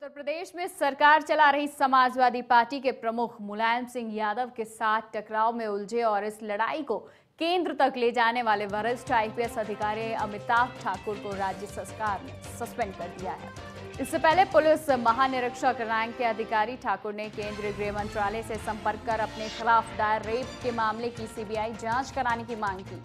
उत्तर प्रदेश में सरकार चला रही समाजवादी पार्टी के प्रमुख मुलायम सिंह यादव के साथ टकराव में उलझे और इस लड़ाई को केंद्र तक ले जाने वाले वरिष्ठ आईपीएस अधिकारी अमिताभ ठाकुर को राज्य सरकार ने सस्पेंड कर दिया है। इससे पहले पुलिस महानिरीक्षक रैंक के अधिकारी ठाकुर ने केंद्रीय गृह मंत्रालय से संपर्क कर अपने खिलाफ दायर रेप के मामले की सीबीआई जांच कराने की मांग की।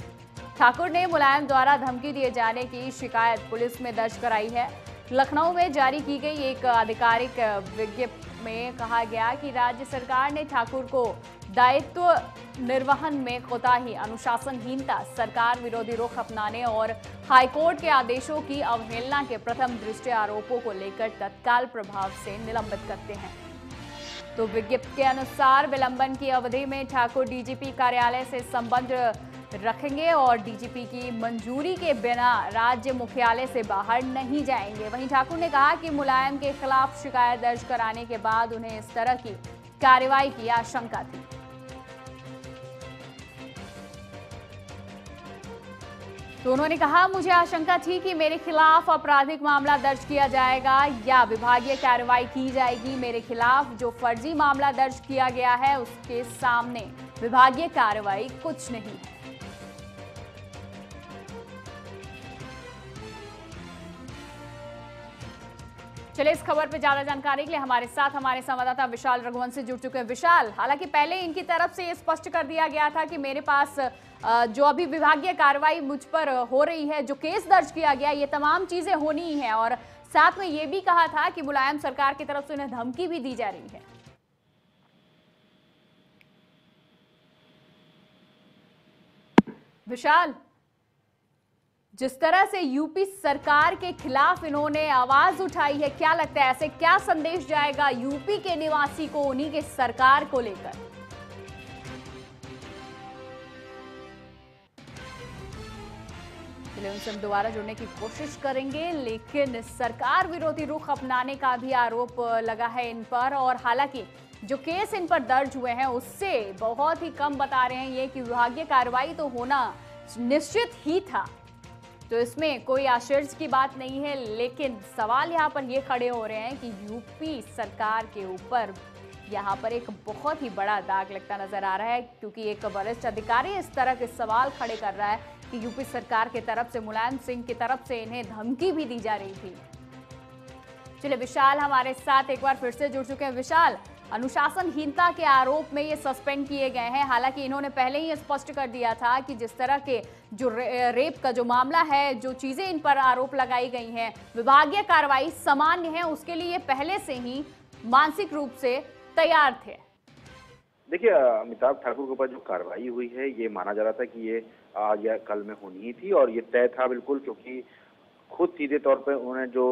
ठाकुर ने मुलायम द्वारा धमकी दिए जाने की शिकायत पुलिस में दर्ज कराई है। लखनऊ में जारी की गई एक आधिकारिक विज्ञप्ति में कहा गया कि राज्य सरकार ने ठाकुर को दायित्व निर्वहन में कोताही, अनुशासनहीनता, सरकार विरोधी रुख अपनाने और हाईकोर्ट के आदेशों की अवहेलना के प्रथम दृष्टया आरोपों को लेकर तत्काल प्रभाव से निलंबित करते हैं। तो विज्ञप्ति के अनुसार विलंबन की अवधि में ठाकुर डीजीपी कार्यालय से संबंध रखेंगे और डीजीपी की मंजूरी के बिना राज्य मुख्यालय से बाहर नहीं जाएंगे। वहीं ठाकुर ने कहा कि मुलायम के खिलाफ शिकायत दर्ज कराने के बाद उन्हें इस तरह की कार्रवाई की आशंका थी। तो उन्होंने कहा, मुझे आशंका थी कि मेरे खिलाफ आपराधिक मामला दर्ज किया जाएगा या विभागीय कार्रवाई की जाएगी। मेरे खिलाफ जो फर्जी मामला दर्ज किया गया है उसके सामने विभागीय कार्रवाई कुछ नहीं है। चलिए, इस खबर पे ज्यादा जानकारी के लिए हमारे साथ हमारे संवाददाता विशाल रघुवंशी जुड़ चुके हैं। विशाल, हालांकि पहले इनकी तरफ से ये स्पष्ट कर दिया गया था कि मेरे पास जो अभी विभागीय कार्रवाई मुझ पर हो रही है, जो केस दर्ज किया गया, ये तमाम चीजें होनी ही है और साथ में ये भी कहा था कि मुलायम सरकार की तरफ से उन्हें धमकी भी दी जा रही है। विशाल, जिस तरह से यूपी सरकार के खिलाफ इन्होंने आवाज उठाई है, क्या लगता है ऐसे क्या संदेश जाएगा यूपी के निवासी को उन्हीं के सरकार को लेकर? चलिए, उनसे हम दोबारा जुड़ने की कोशिश करेंगे, लेकिन सरकार विरोधी रुख अपनाने का भी आरोप लगा है इन पर और हालांकि जो केस इन पर दर्ज हुए हैं उससे बहुत ही कम बता रहे हैं ये कि विभागीय कार्रवाई तो होना निश्चित ही था, तो इसमें कोई आश्चर्य की बात नहीं है। लेकिन सवाल यहाँ पर ये खड़े हो रहे हैं कि यूपी सरकार के ऊपर यहाँ पर एक बहुत ही बड़ा दाग लगता नजर आ रहा है, क्योंकि एक वरिष्ठ अधिकारी इस तरह के सवाल खड़े कर रहा है कि यूपी सरकार की तरफ से मुलायम सिंह की तरफ से इन्हें धमकी भी दी जा रही थी। चलिए, विशाल हमारे साथ एक बार फिर से जुड़ चुके हैं। विशाल, अनुशासनहीनता के आरोप में ये सस्पेंड किए गए हैं। हालांकि इन्होंने पहले ही स्पष्ट कर दिया था कि जिस तरह के जो रेप का जो मामला है, जो चीजें इन पर आरोप लगाई गई हैं, विभागीय कार्रवाई सामान्य है, उसके लिए पहले से ही मानसिक रूप से तैयार थे। देखिए, अमिताभ ठाकुर के ऊपर जो कार्रवाई हुई है, ये माना जा रहा था कि ये आज या कल में होनी ही थी और ये तय था बिल्कुल, क्योंकि खुद सीधे तौर पर उन्होंने जो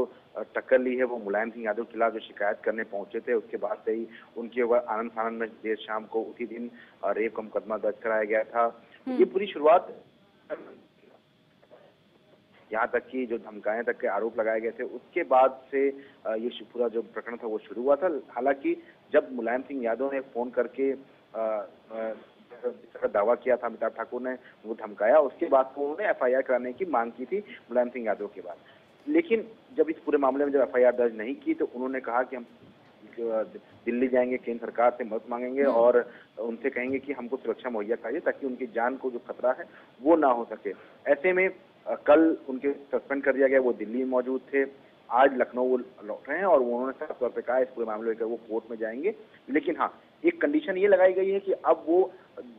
टक्कर ली है वो मुलायम सिंह यादव के खिलाफ जो शिकायत करने पहुंचे थे, उसके बाद से ही उनके ऊपर आनंद फानंद में देर शाम को उसी दिन रेप का मुकदमा दर्ज कराया गया था। ये पूरी शुरुआत, यहाँ तक कि जो धमकाने तक के आरोप लगाए गए थे, उसके बाद से ये पूरा जो प्रकरण था वो शुरू हुआ था। हालांकि जब मुलायम सिंह यादव ने फोन करके दावा किया था अमिताभ ठाकुर ने, वो धमकाया, उसके बाद तो उन्होंने एफआईआर कराने की मांग की थी मुलायम सिंह यादव के बाद। लेकिन जब इस पूरे मामले में जब एफआईआर दर्ज नहीं की तो उन्होंने कहा कि हम दिल्ली जाएंगे, केंद्र सरकार से मदद मांगेंगे और उनसे कहेंगे कि हमको सुरक्षा मुहैया कराइए ताकि उनकी जान को जो खतरा है वो ना हो सके। ऐसे में कल उनके सस्पेंड कर दिया गया, वो दिल्ली में मौजूद थे। आज लखनऊ लौट रहे हैं और उन्होंने साफ तौर पर कहा इस पूरे मामले लेकर वो कोर्ट में जाएंगे। लेकिन हाँ, एक कंडीशन ये लगाई गई है कि अब वो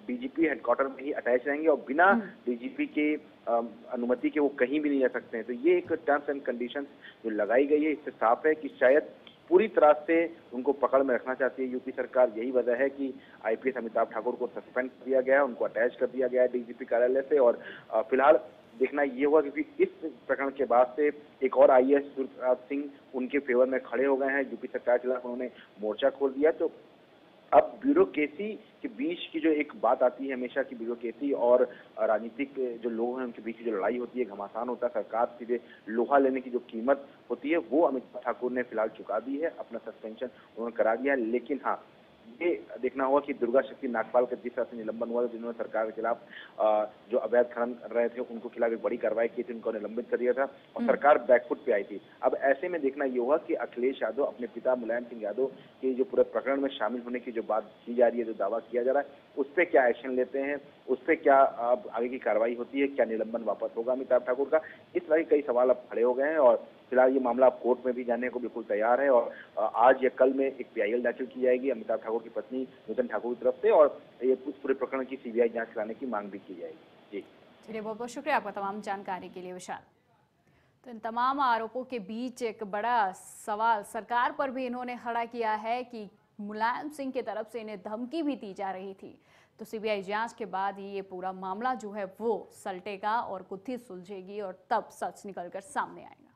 डीजीपी हेडक्वार्टर में ही अटैच रहेंगे और बिना डीजीपी के अनुमति के वो कहीं भी नहीं जा सकते हैं। तो ये एक टर्म्स एंड कंडीशन जो लगाई गई है, इससे साफ है कि शायद पूरी तरह से उनको पकड़ में रखना चाहती है यूपी सरकार। यही वजह है कि आईपीएस अमिताभ ठाकुर को सस्पेंड कर दिया गया है, उनको अटैच कर दिया गया है डीजीपी कार्यालय से। और फिलहाल देखना ये हुआ क्योंकि इस प्रकरण के बाद से एक और आईएएस सूर्यप्रताप सिंह उनके फेवर में खड़े हो गए हैं। यूपी सरकार के खिलाफ उन्होंने मोर्चा खोल दिया। तो अब ब्यूरोक्रेसी के बीच की जो एक बात आती है हमेशा की, ब्यूरोक्रेसी और राजनीतिक जो लोग हैं उनके बीच की जो लड़ाई होती है, घमासान होता है, सरकार सीधे लोहा लेने की जो कीमत होती है वो अमिताभ ठाकुर ने फिलहाल चुका दी है, अपना सस्पेंशन उन्होंने करा दिया है। लेकिन हाँ, ये देखना होगा कि दुर्गा शक्ति नागपाल का जिस तरह से निलंबन हुआ था, जिन्होंने सरकार के खिलाफ जो अवैध खनन कर रहे थे उनको खिलाफ एक बड़ी कार्रवाई की थी, उनको निलंबित कर दिया था और सरकार बैकफुट पे आई थी। अब ऐसे में देखना ये होगा कि अखिलेश यादव अपने पिता मुलायम सिंह यादव के जो पूरे प्रकरण में शामिल होने की जो बात की जा रही है, जो दावा किया जा रहा है, उस पर क्या एक्शन लेते हैं, उस पर क्या अब आगे की कार्रवाई होती है, क्या निलंबन वापस होगा अमिताभ ठाकुर का, इस तरह के कई सवाल अब खड़े हो गए हैं। और फिलहाल ये मामला अब कोर्ट में भी जाने को बिल्कुल तैयार है और आज या कल में एक PIL दाखिल की जाएगी अमिताभ ठाकुर की पत्नी नूतन ठाकुर की तरफ से और ये पूरे प्रकरण की CBI जांच कराने की मांग भी की जाएगी। जी चलिए, बहुत बहुत शुक्रिया आपका तमाम जानकारी के लिए विशाल। तो इन तमाम आरोपों के बीच एक बड़ा सवाल सरकार पर भी इन्होंने खड़ा किया है कि मुलायम सिंह की तरफ से इन्हें धमकी भी दी जा रही थी। तो CBI जांच के बाद ये पूरा मामला जो है वो सलटेगा और गुत्थी सुलझेगी और तब सच निकलकर सामने आएगा।